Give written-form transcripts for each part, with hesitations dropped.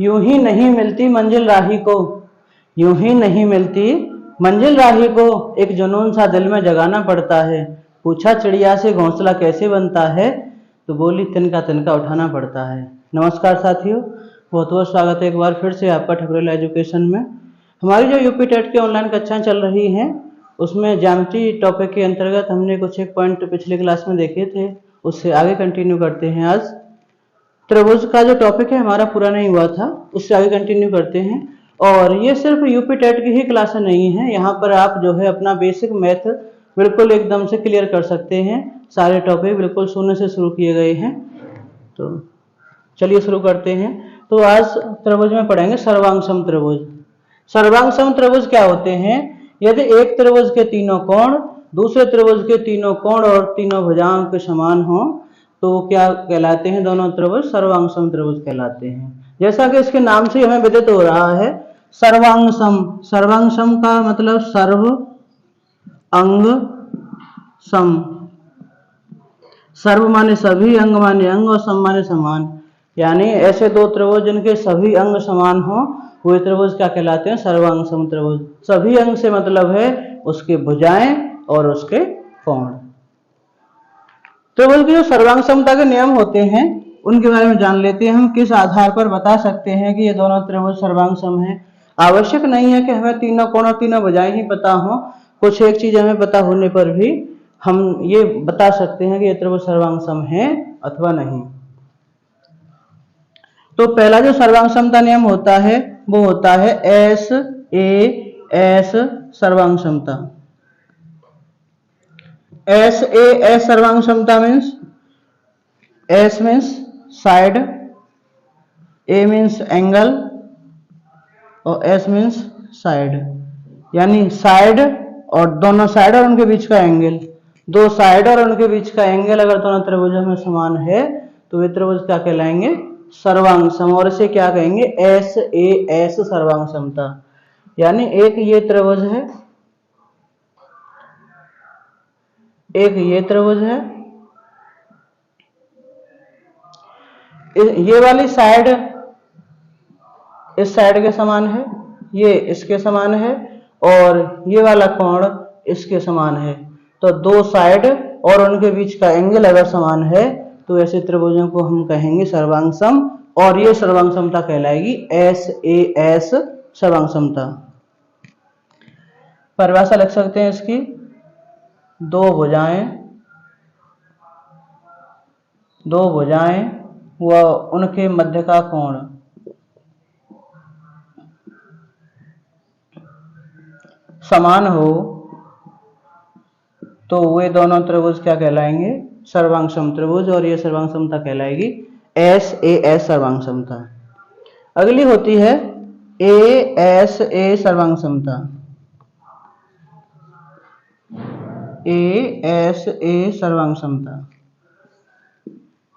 यूं ही नहीं मिलती मंजिल राही को, यूं ही नहीं मिलती मंजिल राही को, एक जुनून सा दिल में जगाना पड़ता है। पूछा चिड़िया से घोंसला कैसे बनता है, तो बोली तिनका तिनका उठाना पड़ता है। नमस्कार साथियों, बहुत बहुत स्वागत है एक बार फिर से आपका ठकुरेल एजुकेशन में। हमारी जो यूपी टेट की ऑनलाइन कक्षाएं चल रही हैं उसमें ज्योमेट्री टॉपिक के अंतर्गत हमने कुछ एक पॉइंट पिछले क्लास में देखे थे, उससे आगे कंटिन्यू करते हैं। आज त्रिभुज का जो टॉपिक है हमारा पूरा नहीं हुआ था, उससे आगे कंटिन्यू करते हैं। और ये सिर्फ यूपी टेट की ही क्लास नहीं है, यहाँ पर आप जो है अपना बेसिक मैथ बिल्कुल एकदम से क्लियर कर सकते हैं। सारे टॉपिक बिल्कुल शून्य से शुरू किए गए हैं। तो चलिए शुरू करते हैं। तो आज त्रिभुज में पढ़ेंगे सर्वांग सम त्रिभुज। सर्वांग सम त्रिभुज क्या होते हैं? यदि एक त्रिभुज के तीनों कोण दूसरे त्रिभुज के तीनों कोण और तीनों भुजाओं के समान हो तो क्या कहलाते हैं? दोनों त्रिभुज सर्वांग सम त्रिभुज कहलाते हैं। जैसा कि इसके नाम से हमें विदित हो रहा है, सर्वांग सम। सर्वांग सम का मतलब सर्व अंग सम। सर्व माने सभी, अंग माने अंग और सम माने समान। यानी ऐसे दो त्रिभुज जिनके सभी अंग समान हो वे त्रिभुज क्या कहलाते हैं? सर्वांग सम त्रिभुज। सभी अंग से मतलब है उसके भुजाएं और उसके कोण। त्रिभुज की जो सर्वांग समता के नियम होते हैं उनके बारे में जान लेते हैं। हम किस आधार पर बता सकते हैं कि ये दोनों त्रिभुज सर्वांग सम है? आवश्यक नहीं है कि हमें तीनों कोण और तीनों भुजाएं ही पता हो, कुछ एक चीज हमें पता होने पर भी हम ये बता सकते हैं कि ये त्रिभुज सर्वांग सम है अथवा नहीं। तो पहला जो सर्वांग समता नियम होता है वो होता है एस ए एस सर्वांग समता। एस ए एस सर्वांग समता मीन्स एस मीन्स साइड, ए मीन्स एंगल और एस मीन्स साइड। यानी साइड और दोनों साइड और उनके बीच का एंगल। दो साइड और उनके बीच का एंगल अगर दोनों त्रिभुजों में समान है तो वे त्रिभुज क्या कहलाएंगे? सर्वांग सम। और इसे क्या कहेंगे? एस ए एस सर्वांग समता। यानी एक ये त्रिभुज है, एक ये त्रिभुज है, ये वाली साइड इस साइड के समान है, ये इसके समान है और ये वाला कोण इसके समान है। तो दो साइड और उनके बीच का एंगल अगर समान है तो ऐसे त्रिभुजों को हम कहेंगे सर्वांग सम और ये सर्वांग समता कहलाएगी एस ए एस सर्वांग समता। परिभाषा लिख सकते हैं इसकी, दो भुजाएं व उनके मध्य का कोण समान हो तो वे दोनों त्रिभुज क्या कहलाएंगे? सर्वांग सम त्रिभुज। और ये सर्वांग समता कहलाएगी एस ए एस सर्वांग समता। अगली होती है ए एस ए सर्वांग समता। ए एस ए सर्वांग समता,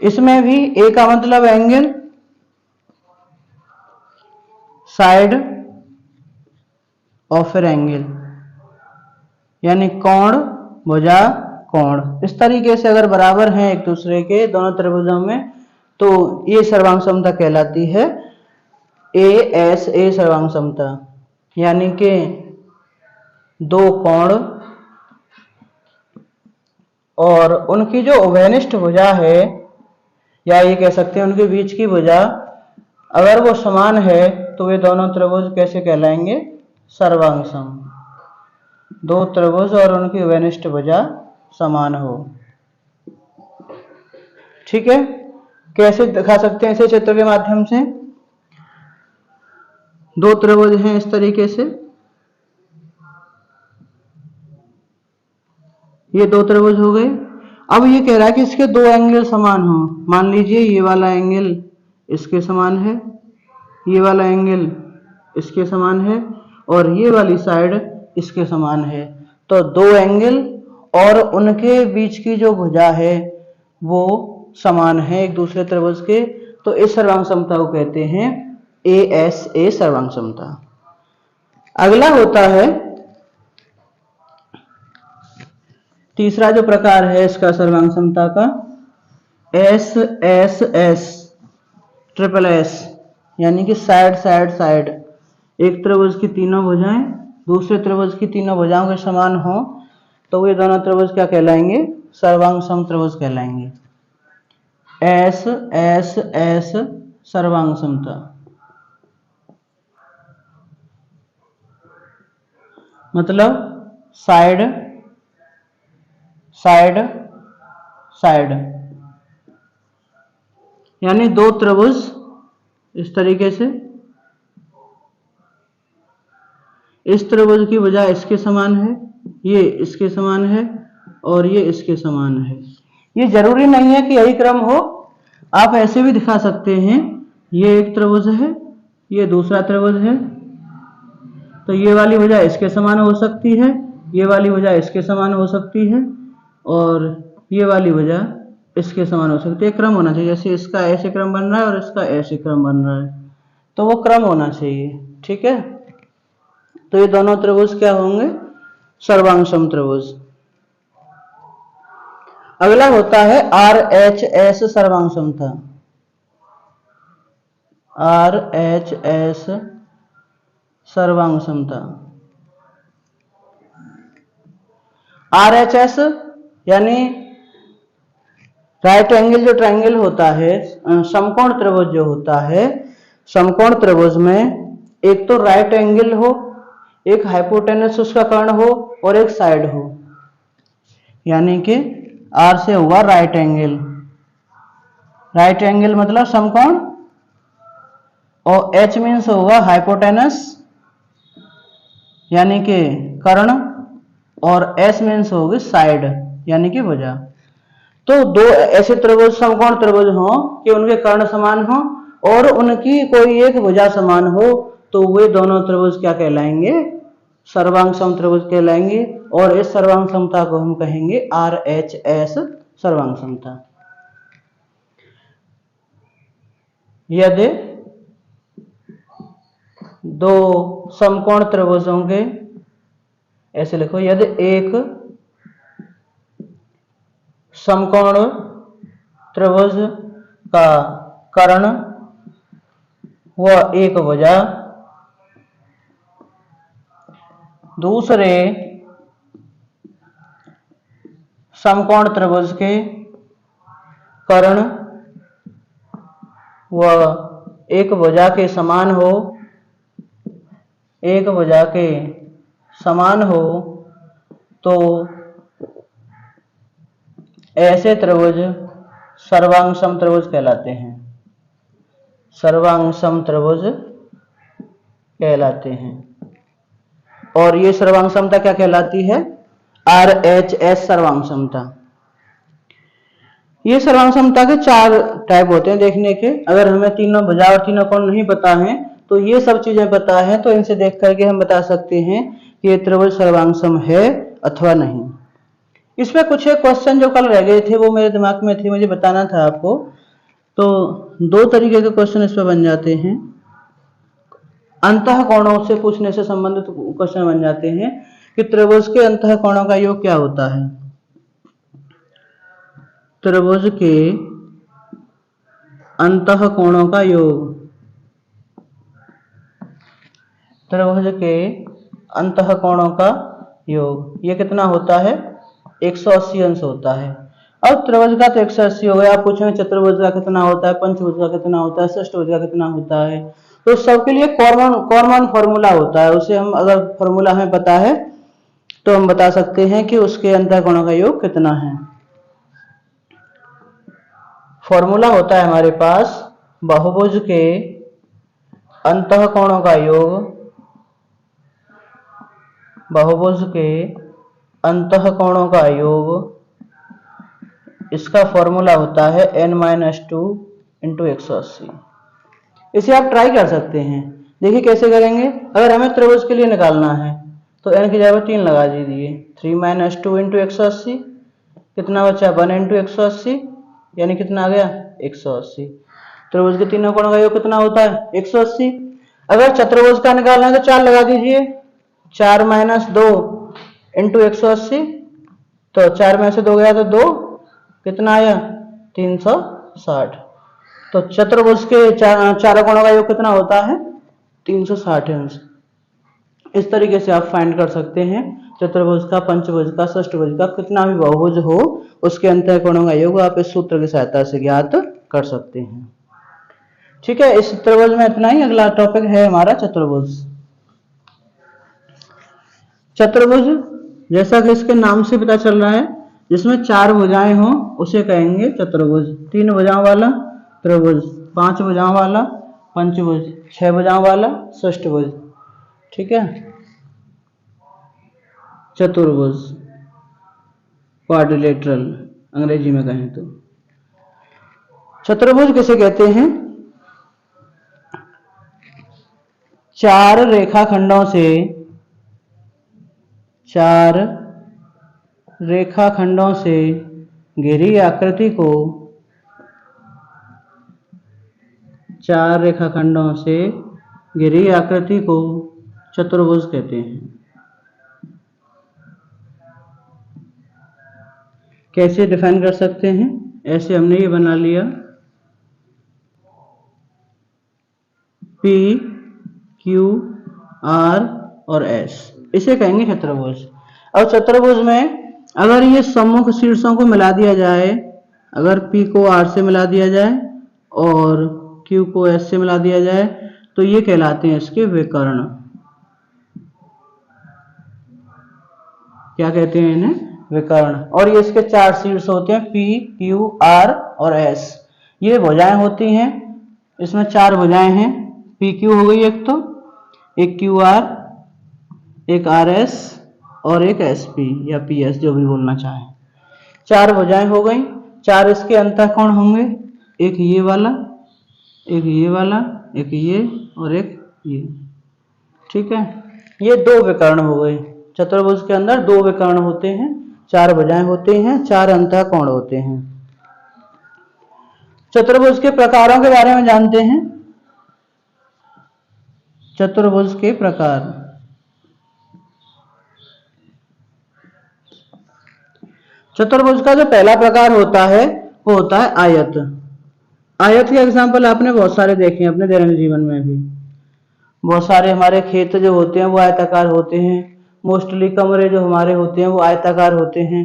इसमें भी ए का मतलब एंगल, साइड और फिर एंगल, यानी कोण भुजा कोण इस तरीके से अगर बराबर हैं एक दूसरे के दोनों त्रिभुजों में तो ये सर्वांग समता कहलाती है ए एस ए सर्वांग समता। यानी कि दो कोण और उनकी जो उभयनिष्ठ भुजा है या ये कह सकते हैं उनके बीच की भुजा अगर वो समान है तो वे दोनों त्रिभुज कैसे कहलाएंगे? सर्वांग सम। दो त्रिभुज और उनकी उभयनिष्ठ भुजा समान हो। ठीक है, कैसे दिखा सकते हैं इसे चित्र के माध्यम से? दो त्रिभुज हैं इस तरीके से, ये दो त्रिभुज हो गए। अब ये कह रहा है कि इसके दो एंगल समान हो। मान लीजिए ये वाला एंगल इसके समान है, ये वाला एंगल इसके समान है और ये वाली साइड इसके समान है। तो दो एंगल और उनके बीच की जो भुजा है वो समान है एक दूसरे त्रिभुज के, तो इस सर्वांग समता को कहते हैं ए एस ए सर्वांग समता। अगला होता है तीसरा जो प्रकार है इसका सर्वांग समता का, S S S triple S. यानी कि साइड साइड साइड, एक त्रिभुज की तीनों भुजाएं दूसरे त्रिभुज की तीनों भुजाओं के समान हो तो ये दोनों त्रिभुज क्या कहलाएंगे? सर्वांग सम त्रिभुज कहलाएंगे। एस एस एस सर्वांग समता, मतलब साइड साइड साइड, यानी दो त्रिभुज इस तरीके से, इस त्रिभुज की भुजा इसके समान है, ये इसके समान है और ये इसके समान है। ये जरूरी नहीं है कि यही क्रम हो, आप ऐसे भी दिखा सकते हैं। ये एक त्रिभुज है, ये दूसरा त्रिभुज है, तो ये वाली भुजा इसके समान हो सकती है, ये वाली भुजा इसके समान हो सकती है और ये वाली भुजा इसके समान हो सकती है। क्रम होना चाहिए, जैसे इसका ऐसे क्रम बन रहा है और इसका ऐसे क्रम बन रहा है, तो वो क्रम होना चाहिए। ठीक है, तो ये दोनों त्रिभुज क्या होंगे? सर्वांग सम त्रिभुज। अगला होता है आर एच एस सर्वांग समता। आर एच एस सर्वांग समता, आर एच एस यानी राइट एंगल जो ट्रायंगल होता है, समकोण त्रिभुज जो होता है, समकोण त्रिभुज में एक तो राइट एंगल हो, एक हाइपोटेनस उसका कर्ण हो और एक साइड हो, यानी कि आर से हुआ राइट एंगल। राइट एंगल मतलब समकोण, और एच मीन्स होगा हाइपोटेनस यानी कि कर्ण, और एस मीन्स होगी साइड यानी कि भुजा। तो दो ऐसे त्रिभुज समकोण त्रिभुज हो कि उनके कर्ण समान हो और उनकी कोई एक भुजा समान हो, तो वे दोनों त्रिभुज क्या कहलाएंगे? सर्वांग सम त्रिभुज कहलाएंगे। और इस सर्वांग समता को हम कहेंगे आर एच एस सर्वांग समता। यदि दो समकोण त्रिभुजों के, ऐसे लिखो, यदि एक समकोण त्रिभुज का कर्ण व एक भुजा दूसरे समकोण त्रिभुज के कर्ण व एक भुजा के समान हो, एक भुजा के समान हो, तो ऐसे त्रिभुज सर्वांग सम त्रिभुज कहलाते हैं। सर्वांग सम त्रिभुज कहलाते हैं। और ये सर्वांग समता क्या कहलाती है? आर एच एस सर्वांग समता। ये सर्वांग समता के चार टाइप होते हैं देखने के। अगर हमें तीनों भुजा और तीनों कोण नहीं पता है तो ये सब चीजें पता है, तो इनसे देख करके हम बता सकते हैं कि ये त्रिभुज सर्वांग सम है अथवा नहीं। इसमें कुछ एक क्वेश्चन जो कल रह गए थे वो मेरे दिमाग में थे, मुझे बताना था आपको। तो दो तरीके के क्वेश्चन इस पर बन जाते हैं। अंतः कोणों से पूछने से संबंधित क्वेश्चन बन जाते हैं कि त्रिभुज के अंतः कोणों का योग क्या होता है। त्रिभुज के अंतः कोणों का योग, त्रिभुज के अंतः कोणों का योग ये कितना होता है? 180 अंश होता है। अब त्रिभुज का तो 180 हो गया। आप पूछेंगे चतुर्भुज का कितना होता है, पंचभुज का कितना होता है, षष्ठभुज का कितना होता है, तो सबके लिए कॉमन फॉर्मूला होता है। उसे हम अगर फॉर्मूला हमें पता है तो हम बता सकते हैं कि उसके अंतः कोणों का योग कितना है। फॉर्मूला होता है हमारे पास बहुभुज के अंतः कोणों का योग, बहुभुज के अंतः कोणों का योग, इसका फॉर्मूला होता है n-2 × 180। इसे आप ट्राई कर सकते हैं। देखिए कैसे करेंगे। अगर हमें त्रिभुज के लिए निकालना है तो n की जगह 3 लगा दीजिए। 3 - 2 × 180 कितना बचा? 1 × 180 यानी कितना आ गया? 180। त्रिभुज के तीनों कोणों का योग कितना होता है? 180। अगर चतुर्भुज का निकालना है तो 4 लगा दीजिए। 4 - 2 × 180, तो 4 में से 2 गया तो 2, कितना आया? 360। तो तो चतुर्भुज के चारों कोणों का योग कितना होता है? 360 अंश। इस तरीके से आप फाइंड कर सकते हैं चतुर्भुज का, पंचभुज का, षष्ठभुज का, कितना भी बहुभुज हो उसके अंतर कोणों का योग आप इस सूत्र की सहायता से ज्ञात कर सकते हैं। ठीक है, इस त्रिभुज में इतना ही। अगला टॉपिक है हमारा चतुर्भुज। चतुर्भुज जैसा कि इसके नाम से पता चल रहा है, जिसमें 4 भुजाएं हों उसे कहेंगे चतुर्भुज। 3 भुजाओं वाला त्रिभुज, 5 भुजाओं वाला पंचभुज, 6 भुजाओं वाला षष्ठभुज। ठीक है, चतुर्भुज, क्वाड्रिलेटरल अंग्रेजी में कहें तो। चतुर्भुज किसे कहते हैं? 4 रेखाखंडों से घिरी आकृति को 4 रेखाखंडों से घिरी आकृति को चतुर्भुज कहते हैं। कैसे डिफाइन कर सकते हैं? ऐसे हमने ये बना लिया, P, Q, R और S, इसे कहेंगे चतुर्भुज। और चतुर्भुज में अगर ये सम्मुख शीर्षों को मिला दिया जाए, अगर P को R से मिला दिया जाए और Q को S से मिला दिया जाए तो ये कहलाते हैं इसके विकर्ण। क्या कहते हैं इन्हें? विकर्ण। और ये इसके 4 शीर्ष होते हैं, P, Q, R और S। ये भुजाएं होती हैं, इसमें 4 भुजाएं हैं। PQ हो गई एक, तो एक QR, एक RS और एक SP या PS, जो भी बोलना चाहे। 4 भुजाएं हो गई। 4 इसके अंतःकोण होंगे, एक ये वाला, एक ये वाला, एक ये और एक ये। ठीक है, ये 2 विकर्ण हो गए। चतुर्भुज के अंदर 2 विकर्ण होते हैं, 4 भुजाएं होती हैं, 4 अंतःकोण होते हैं। चतुर्भुज के प्रकारों के बारे में जानते हैं। चतुर्भुज के प्रकार। चतुर्भुज का जो पहला प्रकार होता है वो होता है आयत। आयत के एग्जाम्पल आपने बहुत सारे देखे हैं अपने दैनिक जीवन में भी। बहुत सारे हमारे खेत जो होते हैं वो आयताकार होते हैं। मोस्टली कमरे जो हमारे होते हैं वो आयताकार होते हैं,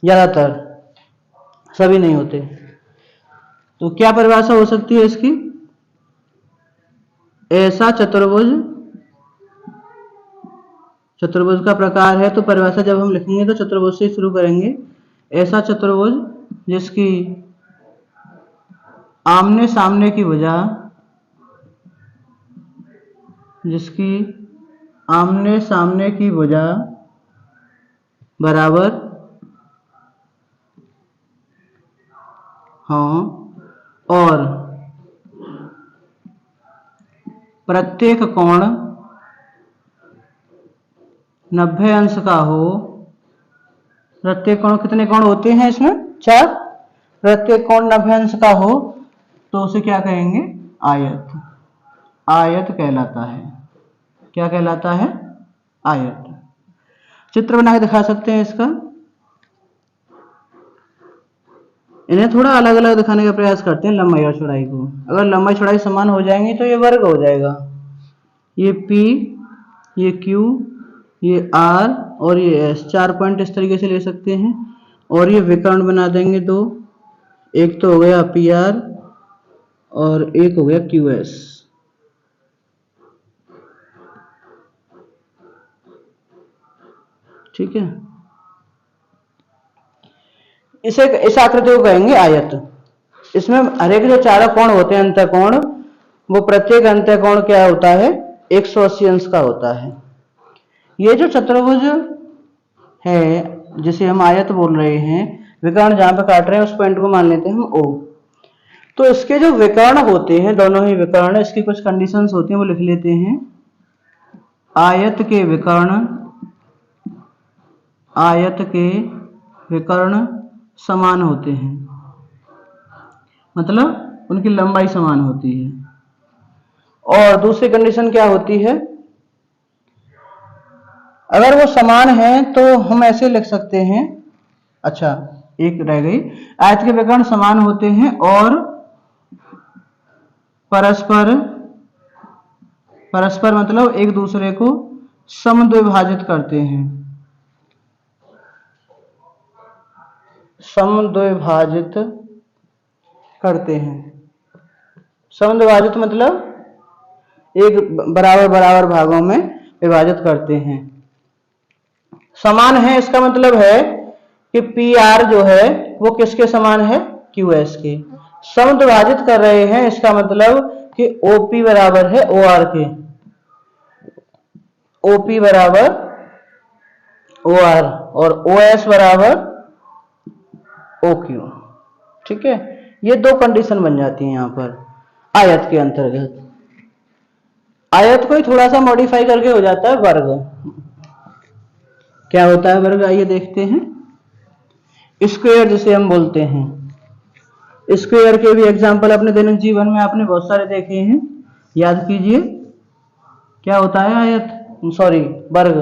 ज्यादातर, सभी नहीं होते। तो क्या परिभाषा हो सकती है इसकी? ऐसा चतुर्भुज, चतुर्भुज का प्रकार है तो परिभाषा जब हम लिखेंगे तो चतुर्भुज से शुरू करेंगे। ऐसा चतुर्भुज जिसकी आमने सामने की भुजा, जिसकी आमने सामने की भुजा बराबर हाँ और प्रत्येक कोण 90 अंश का हो। प्रत्येक कोण, कितने कोण होते हैं इसमें? 4। प्रत्येक कोण 90 अंश का हो तो उसे क्या कहेंगे? आयत। आयत कहलाता है। क्या कहलाता है? आयत। चित्र बना के दिखा सकते हैं इसका। इन्हें थोड़ा अलग अलग दिखाने का प्रयास करते हैं, लंबाई और चौड़ाई को। अगर लंबाई चौड़ाई समान हो जाएंगी तो ये वर्ग हो जाएगा। ये P, ये Q, ये R और ये S, 4 पॉइंट इस तरीके से ले सकते हैं। और ये विकर्ण बना देंगे 2, एक तो हो गया PR और एक हो गया QS। ठीक है, इसे इस आकृति को कहेंगे आयत। इसमें हर एक जो 4 कोण होते हैं अंतःकोण, वो प्रत्येक अंतःकोण क्या होता है? 180 अंश का होता है। ये जो चतुर्भुज है जिसे हम आयत बोल रहे हैं, विकर्ण जहां पे काट रहे हैं उस पॉइंट को मान लेते हैं हम O। तो इसके जो विकर्ण होते हैं, दोनों ही विकर्ण, इसकी कुछ कंडीशंस होती हैं वो लिख लेते हैं। आयत के विकर्ण, आयत के विकर्ण समान होते हैं, मतलब उनकी लंबाई समान होती है। और दूसरी कंडीशन क्या होती है? अगर वो समान है तो हम ऐसे लिख सकते हैं, अच्छा एक रह गई, आयत के विकर्ण समान होते हैं और परस्पर परस्पर मतलब एक दूसरे को समद्विभाजित करते हैं, समद्विभाजित करते हैं। समद्विभाजित मतलब एक बराबर बराबर भागों में विभाजित करते हैं। समान है इसका मतलब है कि पी आर जो है वो किसके समान है, क्यू एस के। समद्विभाजित कर रहे हैं इसका मतलब कि ओपी बराबर है ओ आर के, ओपी बराबर ओ आर और ओ एस बराबर ओ क्यू। ठीक है, ये दो कंडीशन बन जाती है यहां पर आयत के अंतर्गत। आयत को ही थोड़ा सा मॉडिफाई करके हो जाता है वर्ग। क्या होता है वर्ग, आइए देखते हैं। स्क्वायर जिसे हम बोलते हैं, स्क्वायर के भी एग्जाम्पल अपने दैनिक जीवन में आपने बहुत सारे देखे हैं, याद कीजिए। क्या होता है आयत, सॉरी वर्ग।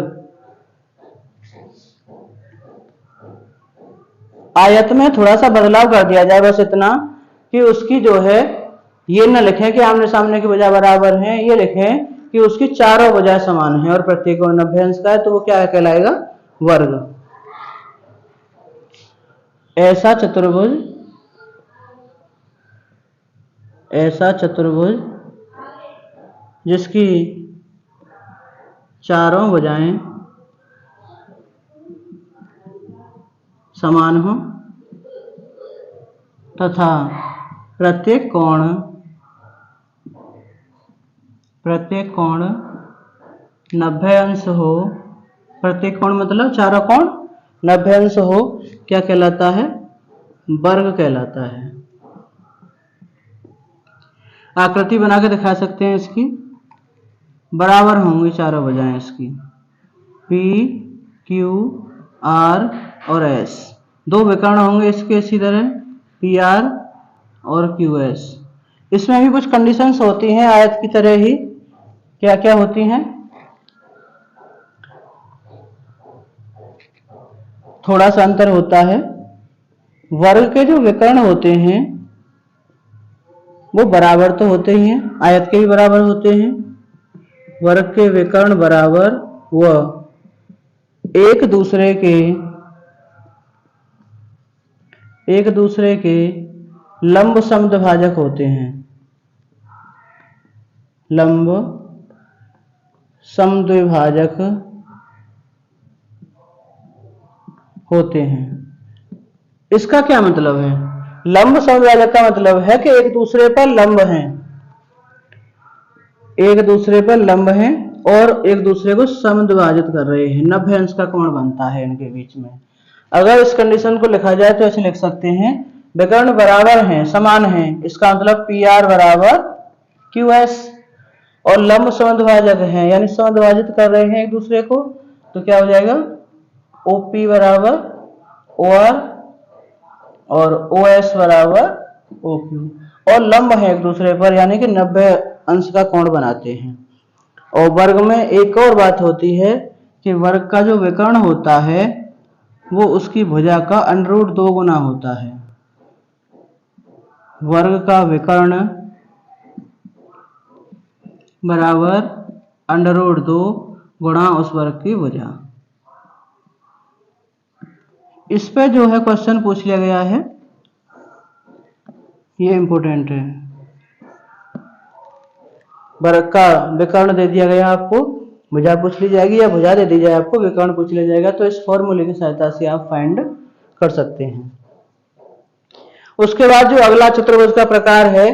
आयत में थोड़ा सा बदलाव कर दिया जाए, बस इतना कि उसकी जो है ये न लिखें कि आमने सामने की भुजा बराबर है, ये लिखें कि उसकी चारों भुजाएं समान हैं और प्रत्येक कोण 90 अंश का है, तो वो क्या कहलाएगा, वर्ग। ऐसा चतुर्भुज, ऐसा चतुर्भुज जिसकी चारों भुजाएं समान हो तथा प्रत्येक कोण 90 अंश हो। प्रत्येक कोण मतलब चारों कोण 90 अंश हो, क्या कहलाता है, वर्ग कहलाता है। आकृति बना के दिखा सकते हैं इसकी, बराबर होंगी चारों भुजाएं इसकी, P, Q, R और S। दो विकर्ण होंगे इसके इसी तरह, PR और QS। इसमें भी कुछ कंडीशंस होती हैं आयत की तरह ही। क्या क्या होती हैं, थोड़ा सा अंतर होता है। वर्ग के जो विकर्ण होते हैं वो बराबर तो होते ही हैं, आयत के भी बराबर होते हैं। वर्ग के विकर्ण बराबर व एक दूसरे के लंब समद्विभाजक होते हैं, लंब समद्विभाजक होते हैं। इसका क्या मतलब है, लंब समद्विभाजक का मतलब है कि एक दूसरे पर लंब हैं, एक दूसरे पर लंब हैं और एक दूसरे को समद्विभाजित कर रहे हैं, 90 अंश का कोण बनता है इनके बीच में। अगर इस कंडीशन को लिखा जाए तो ऐसे लिख सकते हैं, विकर्ण बराबर हैं, समान हैं, इसका मतलब पी आर बराबर क्यू एस, और लंब समद्विभाजक हैं यानी समद्विभाजित कर रहे हैं एक दूसरे को, तो क्या हो जाएगा, ओपी बराबर ओ आर और ओ एस बराबर ओ क्यू। और लंब है एक दूसरे पर यानी कि 90 अंश का कोण बनाते हैं। और वर्ग में एक और बात होती है कि वर्ग का जो विकर्ण होता है वो उसकी भुजा का √2 गुना होता है। वर्ग का विकर्ण बराबर √2 गुणा उस वर्ग की भुजा। इस पे जो है क्वेश्चन पूछ लिया गया है, ये इंपॉर्टेंट है। वर्ग का विकर्ण दे दिया गया आपको, भुजा पूछ ली जाएगी या भुजा दे दी जाए आपको, विकर्ण पूछ लिया जाएगा, तो इस फॉर्मूले की सहायता से आप फाइंड कर सकते हैं। उसके बाद जो अगला चतुर्भुज का प्रकार है